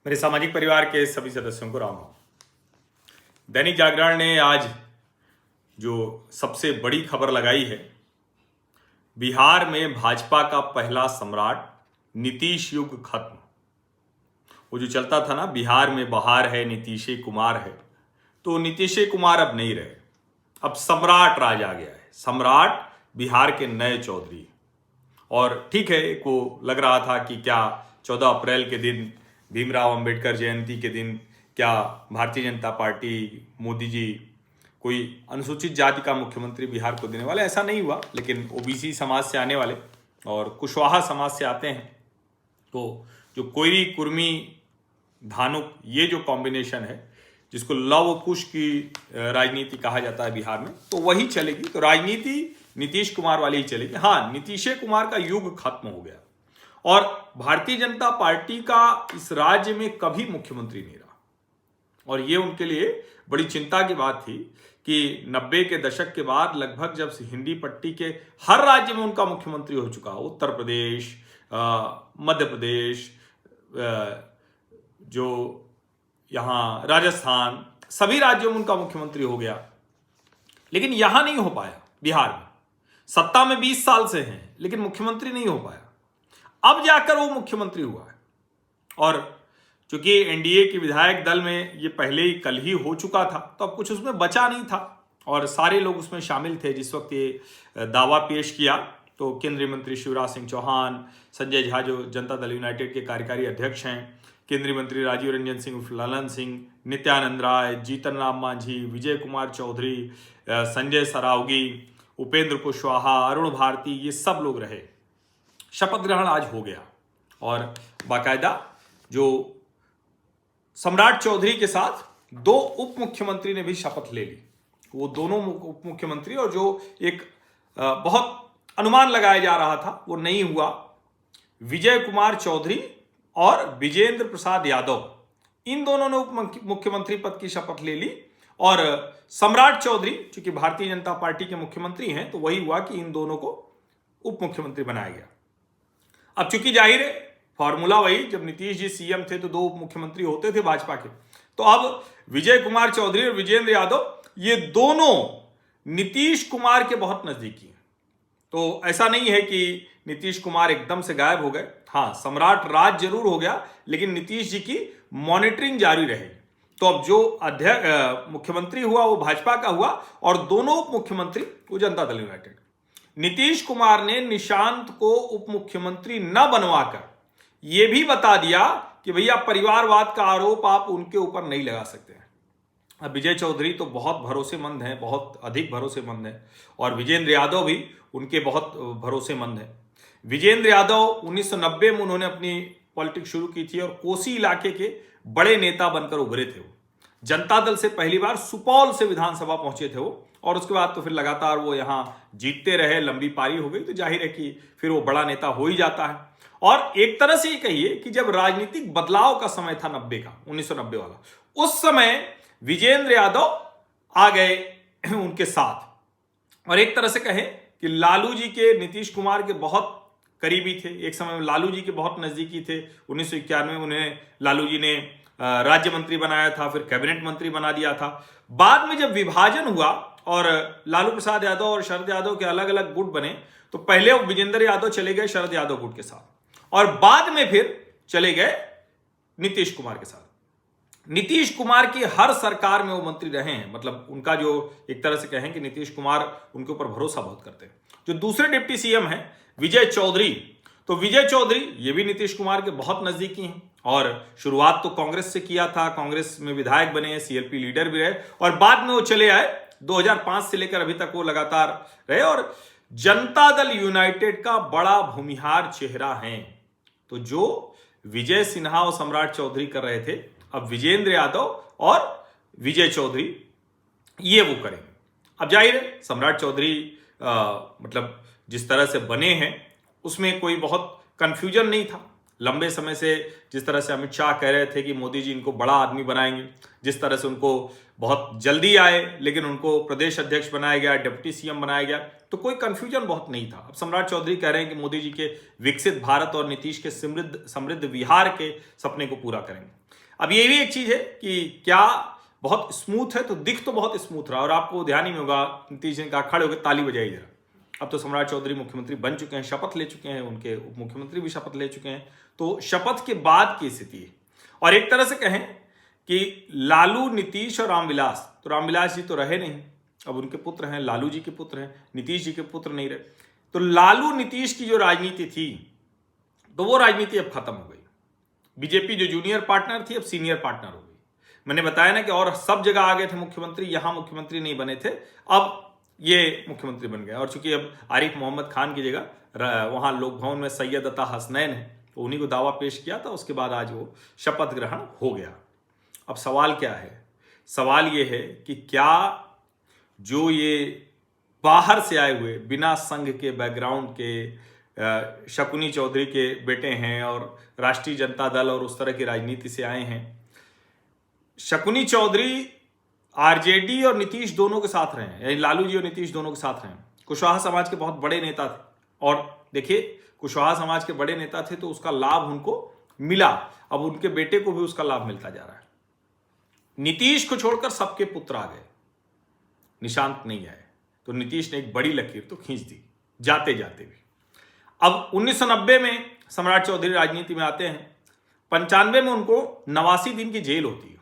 मेरे सामाजिक परिवार के सभी सदस्यों को राम राम। दैनिक जागरण ने आज जो सबसे बड़ी खबर लगाई है, बिहार में भाजपा का पहला सम्राट नीतीश युग खत्म। वो जो चलता था ना, बिहार में बहार है नीतीश कुमार है, तो नीतीश कुमार अब नहीं रहे, अब सम्राट राज आ गया है। सम्राट बिहार के नए चौधरी। और ठीक है, को लग रहा था कि क्या 14 अप्रैल के दिन, भीमराव अंबेडकर जयंती के दिन, क्या भारतीय जनता पार्टी, मोदी जी कोई अनुसूचित जाति का मुख्यमंत्री बिहार को देने वाले। ऐसा नहीं हुआ, लेकिन ओबीसी समाज से आने वाले और कुशवाहा समाज से आते हैं, तो जो कोयरी, कुर्मी, धानुक, ये जो कॉम्बिनेशन है, जिसको लव कुश की राजनीति कहा जाता है बिहार में, तो वही चलेगी। तो राजनीति नीतीश कुमार वाली ही चलेगी। हाँ, नीतीश कुमार का युग खत्म हो गया और भारतीय जनता पार्टी का इस राज्य में कभी मुख्यमंत्री नहीं रहा। और ये उनके लिए बड़ी चिंता की बात थी कि 90 के दशक के बाद लगभग जब हिंदी पट्टी के हर राज्य में उनका मुख्यमंत्री हो चुका, उत्तर प्रदेश, मध्य प्रदेश, जो यहाँ राजस्थान, सभी राज्यों में उनका मुख्यमंत्री हो गया, लेकिन यहां नहीं हो पाया। बिहार में सत्ता में 20 साल से हैं, लेकिन मुख्यमंत्री नहीं हो पाया। अब जाकर वो मुख्यमंत्री हुआ है। और चूंकि एनडीए के विधायक दल में ये पहले ही कल ही हो चुका था, तो अब कुछ उसमें बचा नहीं था और सारे लोग उसमें शामिल थे। जिस वक्त ये दावा पेश किया, तो केंद्रीय मंत्री शिवराज सिंह चौहान, संजय झा जो जनता दल यूनाइटेड के कार्यकारी अध्यक्ष हैं, केंद्रीय मंत्री राजीव रंजन सिंह, ललन सिंह, नित्यानंद राय, जीतन राम मांझी, विजय कुमार चौधरी, संजय सरावगी, उपेंद्र कुशवाहा, अरुण भारती, ये सब लोग रहे। शपथ ग्रहण आज हो गया और बाकायदा जो सम्राट चौधरी के साथ 2 उप मुख्यमंत्री ने भी शपथ ले ली। वो दोनों उप मुख्यमंत्री, और जो एक बहुत अनुमान लगाया जा रहा था वो नहीं हुआ, विजय कुमार चौधरी और विजेंद्र प्रसाद यादव, इन दोनों ने उप मुख्यमंत्री पद की शपथ ले ली। और सम्राट चौधरी चूंकि भारतीय जनता पार्टी के मुख्यमंत्री हैं, तो वही हुआ कि इन दोनों को उप मुख्यमंत्री बनाया गया। अब चूंकि जाहिर है फॉर्मूला वही, जब नीतीश जी सीएम थे तो 2 उप मुख्यमंत्री होते थे भाजपा के, तो अब विजय कुमार चौधरी और विजेंद्र यादव, ये दोनों नीतीश कुमार के बहुत नजदीकी हैं। तो ऐसा नहीं है कि नीतीश कुमार एकदम से गायब हो गए। हाँ, सम्राट राज जरूर हो गया, लेकिन नीतीश जी की मॉनिटरिंग जारी रहेगी। तो अब जो मुख्यमंत्री हुआ वो भाजपा का हुआ और दोनों उप मुख्यमंत्री वो जनता दल यूनाइटेड। नीतीश कुमार ने निशांत को उप मुख्यमंत्री न बनवाकर यह भी बता दिया कि भैया परिवारवाद का आरोप आप उनके ऊपर नहीं लगा सकते हैं। अब विजय चौधरी तो बहुत भरोसेमंद हैं, बहुत अधिक भरोसेमंद हैं, और विजेंद्र यादव भी उनके बहुत भरोसेमंद हैं। विजेंद्र यादव 1990 में उन्होंने अपनी पॉलिटिक्स शुरू की थी और कोसी इलाके के बड़े नेता बनकर उभरे थे। वो जनता दल से पहली बार सुपौल से विधानसभा पहुंचे थे वो, और उसके बाद तो फिर लगातार वो यहां जीतते रहे, लंबी पारी हो गई, तो जाहिर है कि फिर वो बड़ा नेता हो ही जाता है। और एक तरह से ये कहिए कि जब राजनीतिक बदलाव का समय था 1990 वाला, उस समय विजेंद्र यादव आ गए उनके साथ। और एक तरह से कहें कि लालू जी के, नीतीश कुमार के बहुत करीबी थे। एक समय में लालू जी के बहुत नजदीकी थे। 1991 में उन्हें लालू जी ने राज्य मंत्री बनाया था, फिर कैबिनेट मंत्री बना दिया था। बाद में जब विभाजन हुआ और लालू प्रसाद यादव और शरद यादव के अलग अलग गुट बने, तो पहले विजेंद्र यादव चले गए शरद यादव गुट के साथ, और बाद में फिर चले गए नीतीश कुमार के साथ। नीतीश कुमार की हर सरकार में वो मंत्री रहे हैं। मतलब उनका जो एक तरह से कहें कि नीतीश कुमार उनके ऊपर भरोसा बहुत करते हैं। जो दूसरे डिप्टी सीएम हैं विजय चौधरी, तो विजय चौधरी ये भी नीतीश कुमार के बहुत नजदीकी हैं, और शुरुआत तो कांग्रेस से किया था, कांग्रेस में विधायक बने, सीएलपी लीडर भी रहे, और बाद में वो चले आए 2005 से लेकर अभी तक वो लगातार रहे, और जनता दल यूनाइटेड का बड़ा भूमिहार चेहरा हैं। तो जो विजय सिन्हा और सम्राट चौधरी कर रहे थे, अब विजेंद्र यादव और विजय चौधरी ये वो करेंगे। अब जाहिर है सम्राट चौधरी मतलब जिस तरह से बने हैं उसमें कोई बहुत कंफ्यूजन नहीं था। लंबे समय से जिस तरह से अमित शाह कह रहे थे कि मोदी जी इनको बड़ा आदमी बनाएंगे, जिस तरह से उनको बहुत जल्दी आए लेकिन उनको प्रदेश अध्यक्ष बनाया गया, डिप्टी सीएम बनाया गया, तो कोई कंफ्यूजन बहुत नहीं था। अब सम्राट चौधरी कह रहे हैं कि मोदी जी के विकसित भारत और नीतीश के समृद्ध बिहार के सपने को पूरा करेंगे। अब ये भी एक चीज है कि क्या बहुत स्मूथ है, तो दिख तो बहुत स्मूथ रहा, और आपको ध्यान ही में होगा नीतीश ने कहा खड़े होकर ताली बजाई जरा। अब तो सम्राट चौधरी मुख्यमंत्री बन चुके हैं, शपथ ले चुके हैं, उनके उप मुख्यमंत्री भी शपथ ले चुके हैं, तो शपथ के बाद की स्थिति है। और एक तरह से कहें कि लालू, नीतीश और रामविलास, तो रामविलास जी तो रहे नहीं, अब उनके पुत्र हैं, लालू जी के पुत्र हैं, नीतीश जी के पुत्र नहीं रहे, तो लालू नीतीश की जो राजनीति थी, तो वो राजनीति अब खत्म हो गई। बीजेपी जो जूनियर पार्टनर थी अब सीनियर पार्टनर हो गई। मैंने बताया ना कि और सब जगह आ गए थे मुख्यमंत्री, यहां मुख्यमंत्री नहीं बने थे, अब ये मुख्यमंत्री बन गए। और चूंकि अब आरिफ मोहम्मद खान की जगह वहां लोक भवन में सैयद अता हसनैन है, तो उन्हीं को दावा पेश किया था, उसके बाद आज वो शपथ ग्रहण हो गया। अब सवाल क्या है? सवाल ये है कि क्या जो ये बाहर से आए हुए बिना संघ के बैकग्राउंड के शकुनी चौधरी के बेटे हैं और राष्ट्रीय जनता दल और उस तरह की राजनीति से आए हैं, शकुनी चौधरी आरजेडी और नीतीश दोनों के साथ रहे हैं, यानी लालू जी और नीतीश दोनों के साथ रहे हैं, कुशवाहा समाज के बहुत बड़े नेता थे, और देखिए कुशवाहा समाज के बड़े नेता थे तो उसका लाभ उनको मिला, अब उनके बेटे को भी उसका लाभ मिलता जा रहा है। नीतीश को छोड़कर सबके पुत्र आ गए, निशांत नहीं आए, तो नीतीश ने एक बड़ी लकीर तो खींच दी जाते जाते भी। अब 1990 में सम्राट चौधरी राजनीति में आते हैं, 95 में उनको 89 दिन की जेल होती है।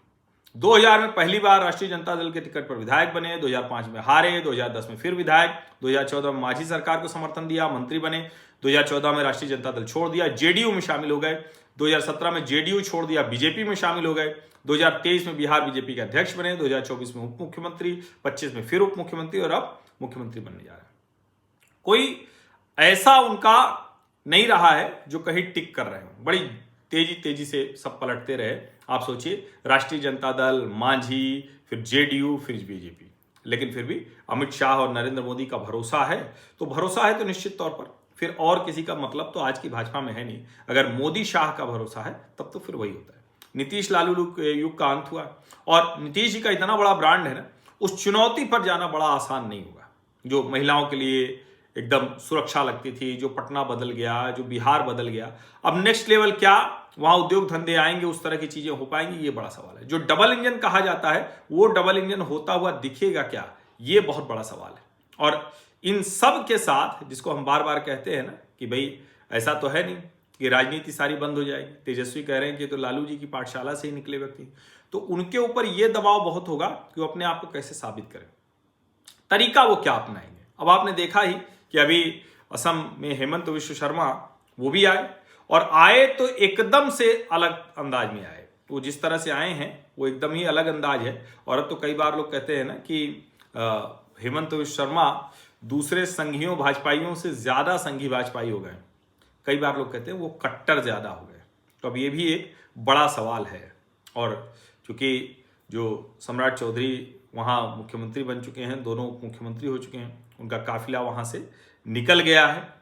2000 में पहली बार राष्ट्रीय जनता दल के टिकट पर विधायक बने, 2005 में हारे, 2010 में फिर विधायक, 2014 में मांझी सरकार को समर्थन दिया, मंत्री बने, 2014 में राष्ट्रीय जनता दल छोड़ दिया, जेडीयू में शामिल हो गए, 2017 में जेडीयू छोड़ दिया, बीजेपी में शामिल हो गए, 2023 में बिहार बीजेपी के अध्यक्ष बने, 2024 में उप मुख्यमंत्री, 25 में फिर उप मुख्यमंत्री और अब मुख्यमंत्री बनने जा रहे हैं। कोई ऐसा उनका नहीं रहा है जो कहीं टिक कर रहे हो, बड़ी तेजी से सब पलटते रहे। आप सोचिए, राष्ट्रीय जनता दल, मांझी, फिर जेडीयू, फिर बीजेपी, लेकिन फिर भी अमित शाह और नरेंद्र मोदी का भरोसा है, तो निश्चित तौर पर फिर और किसी का मतलब तो आज की भाजपा में है नहीं। अगर मोदी शाह का भरोसा है तब तो फिर वही होता है। नीतीश लालू युग का अंत हुआ, और नीतीश जी का इतना बड़ा ब्रांड है ना, उस चुनौती पर जाना बड़ा आसान नहीं होगा। जो महिलाओं के लिए एकदम सुरक्षा लगती थी, जो पटना बदल गया, जो बिहार बदल गया, अब नेक्स्ट लेवल क्या वहां उद्योग धंधे आएंगे, उस तरह की चीजें हो पाएंगी, ये बड़ा सवाल है। जो डबल इंजन कहा जाता है वो डबल इंजन होता हुआ दिखेगा क्या, ये बहुत बड़ा सवाल है। और इन सब के साथ, जिसको हम बार बार कहते हैं ना कि भाई ऐसा तो है नहीं कि राजनीति सारी बंद हो जाएगी, तेजस्वी कह रहे हैं कि तो लालू जी की पाठशाला से ही निकले व्यक्ति, तो उनके ऊपर यह दबाव बहुत होगा कि वो अपने आप को कैसे साबित करें, तरीका वो क्या अपनाएंगे। अब आपने देखा ही कि अभी असम में हेमंत विश्व शर्मा वो भी आए, और आए तो एकदम से अलग अंदाज में आए। वो जिस तरह से आए हैं वो एकदम ही अलग अंदाज है। और अब तो कई बार लोग कहते हैं ना कि हेमंत विश्व शर्मा दूसरे संघियों भाजपाइयों से ज्यादा संघी भाजपाई हो गए। कई बार लोग कहते हैं वो कट्टर ज्यादा हो गए। तो अब ये भी एक बड़ा सवाल है। और चूंकि जो सम्राट चौधरी वहाँ मुख्यमंत्री बन चुके हैं, दोनों उप मुख्यमंत्री हो चुके हैं, उनका काफिला वहाँ से निकल गया है।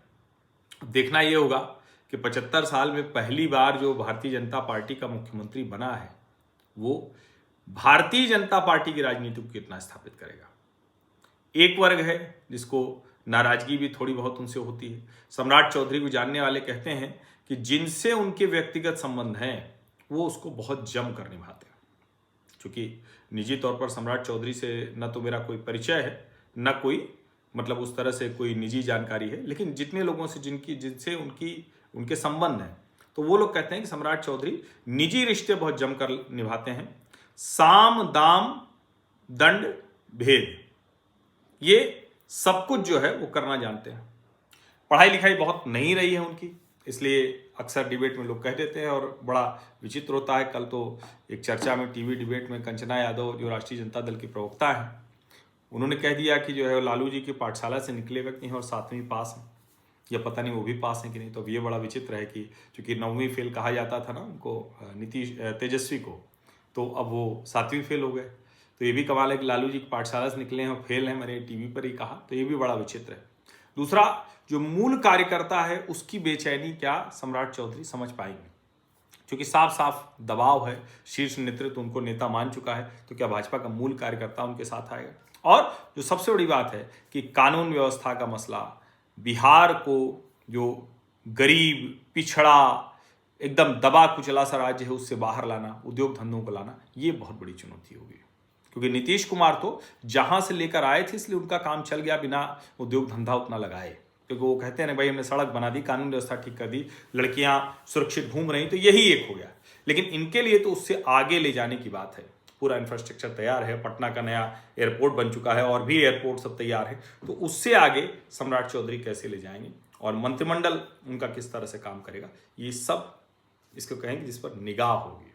देखना ये होगा कि 75 साल में पहली बार जो भारतीय जनता पार्टी का मुख्यमंत्री बना है वो भारतीय जनता पार्टी की राजनीति को कितना स्थापित करेगा। एक वर्ग है जिसको नाराजगी भी थोड़ी बहुत उनसे होती है। सम्राट चौधरी को जानने वाले कहते हैं कि जिनसे उनके व्यक्तिगत संबंध हैं वो उसको बहुत जम कर निभाते हैं। क्योंकि निजी तौर पर सम्राट चौधरी से न तो मेरा कोई परिचय है, न कोई मतलब उस तरह से कोई निजी जानकारी है, लेकिन जितने लोगों से जिनसे उनके संबंध हैं, तो वो लोग कहते हैं कि सम्राट चौधरी निजी रिश्ते बहुत जमकर निभाते हैं। साम दाम दंड भेद, ये सब कुछ जो है वो करना जानते हैं। पढ़ाई लिखाई बहुत नहीं रही है उनकी, इसलिए अक्सर डिबेट में लोग कह देते हैं और बड़ा विचित्र होता है। कल तो एक चर्चा में टीवी डिबेट में कंचना यादव जो राष्ट्रीय जनता दल की प्रवक्ता हैं, उन्होंने कह दिया कि जो है लालू जी की पाठशाला से निकले व्यक्ति हैं और 7वीं पास हैं, या पता नहीं वो भी पास हैं कि नहीं। तो अब ये बड़ा विचित्र है कि चूंकि 9वीं फेल कहा जाता था ना उनको, तेजस्वी को, तो अब वो 7वीं फेल हो गए। तो ये भी कमाल है कि लालू जी की पाठशाला से निकले हैं और फेल हैं, मैंने टीवी पर ही कहा, तो ये भी बड़ा विचित्र है। दूसरा, जो मूल कार्यकर्ता है उसकी बेचैनी क्या सम्राट चौधरी समझ पाएंगे, क्योंकि साफ साफ दबाव है, शीर्ष नेतृत्व उनको नेता मान चुका है, तो क्या भाजपा का मूल कार्यकर्ता उनके साथ आएगा। और जो सबसे बड़ी बात है कि कानून व्यवस्था का मसला, बिहार को जो गरीब, पिछड़ा, एकदम दबा कुचला सा राज्य है उससे बाहर लाना, उद्योग धंधों को लाना, ये बहुत बड़ी चुनौती होगी। क्योंकि नीतीश कुमार तो जहां से लेकर आए थे इसलिए उनका काम चल गया बिना उद्योग धंधा उतना लगाए, क्योंकि वो कहते हैं ना भाई हमने सड़क बना दी, कानून व्यवस्था ठीक कर दी, लड़कियां सुरक्षित घूम रही, तो यही एक हो गया। लेकिन इनके लिए तो उससे आगे ले जाने की बात है। पूरा इंफ्रास्ट्रक्चर तैयार है, पटना का नया एयरपोर्ट बन चुका है और भी एयरपोर्ट सब तैयार है, तो उससे आगे सम्राट चौधरी कैसे ले जाएंगे और मंत्रिमंडल उनका किस तरह से काम करेगा, ये सब इसको कहेंगे जिस पर निगाह होगी।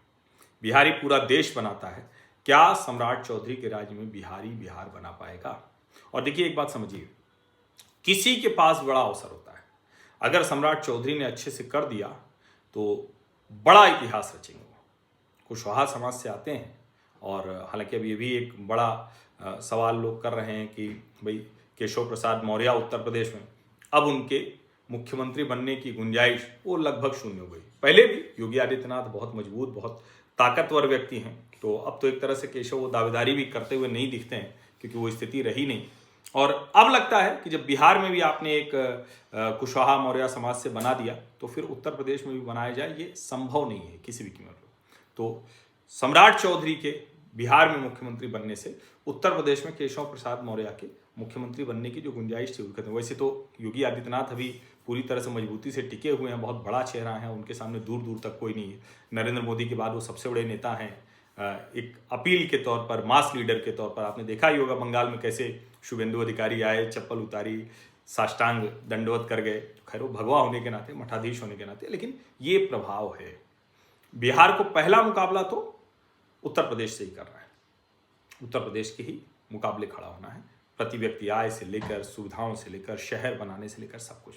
बिहारी पूरा देश बनाता है, क्या सम्राट चौधरी के राज्य में बिहारी बिहार बना पाएगा? और देखिए एक बात समझिए, किसी के पास बड़ा अवसर होता है, अगर सम्राट चौधरी ने अच्छे से कर दिया तो बड़ा इतिहास रचेंगे वो। कुशवाहा समाज से आते हैं और हालांकि अब ये भी एक बड़ा सवाल लोग कर रहे हैं कि भाई केशव प्रसाद मौर्य उत्तर प्रदेश में अब उनके मुख्यमंत्री बनने की गुंजाइश वो लगभग शून्य हो गई। पहले भी योगी आदित्यनाथ बहुत मजबूत, बहुत ताकतवर व्यक्ति हैं, तो अब तो एक तरह से केशव वो दावेदारी भी करते हुए नहीं दिखते हैं क्योंकि वो स्थिति रही नहीं। और अब लगता है कि जब बिहार में भी आपने एक कुशवाहा मौर्य समाज से बना दिया तो फिर उत्तर प्रदेश में भी बनाया जाए, ये संभव नहीं है किसी भी कीमत पर। तो सम्राट चौधरी के बिहार में मुख्यमंत्री बनने से उत्तर प्रदेश में केशव प्रसाद मौर्य के मुख्यमंत्री बनने की जो गुंजाइश थी खत्म। वैसे तो योगी आदित्यनाथ अभी पूरी तरह से मजबूती से टिके हुए हैं, बहुत बड़ा चेहरा है, उनके सामने दूर दूर तक कोई नहीं है। नरेंद्र मोदी के बाद वो सबसे बड़े नेता हैं। एक अपील के तौर पर, मास लीडर के तौर पर आपने देखा ही होगा बंगाल में कैसे शुभेंदु अधिकारी आए, चप्पल उतारी, साष्टांग दंडवत कर गए। खैर वो भगवा होने के नाते, मठाधीश होने के नाते, लेकिन ये प्रभाव है। बिहार को पहला मुकाबला तो उत्तर प्रदेश से ही कर रहा है, उत्तर प्रदेश के ही मुकाबले खड़ा होना है, प्रति व्यक्ति आय से लेकर, सुविधाओं से लेकर, शहर बनाने से लेकर सब कुछ।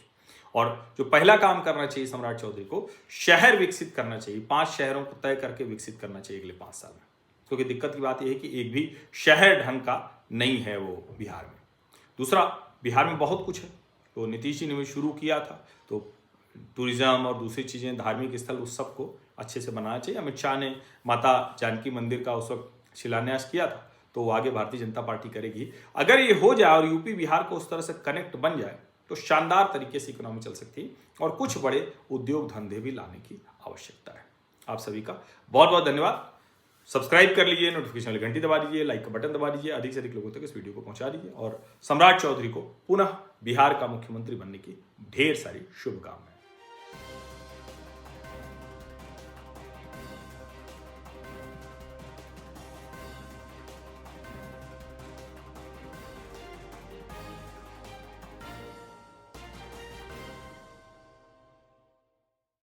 और जो पहला काम करना चाहिए सम्राट चौधरी को, शहर विकसित करना चाहिए। 5 शहरों को तय करके विकसित करना चाहिए अगले 5 साल में, क्योंकि दिक्कत की बात यह है कि एक भी शहर ढंग का नहीं है वो बिहार में। दूसरा, बिहार में बहुत कुछ है, तो नीतीश जी ने भी शुरू किया था, तो टूरिज्म और दूसरी चीज़ें, धार्मिक स्थल, उस सब को अच्छे से बनाना चाहिए। अमित शाह ने माता जानकी मंदिर का उस वक्त शिलान्यास किया था, तो वो आगे भारतीय जनता पार्टी करेगी। अगर ये हो जाए और यूपी बिहार को उस तरह से कनेक्ट बन जाए तो शानदार तरीके से इकोनॉमी चल सकती है और कुछ बड़े उद्योग धंधे भी लाने की आवश्यकता है। आप सभी का बहुत बहुत धन्यवाद। सब्सक्राइब कर लीजिए, नोटिफिकेशन वाली घंटी दबा दीजिए, लाइक का बटन दबा दीजिए, अधिक से अधिक लोगों तक इस वीडियो को पहुंचा दीजिए और सम्राट चौधरी को पुनः बिहार का मुख्यमंत्री बनने की ढेर सारी शुभकामनाएं।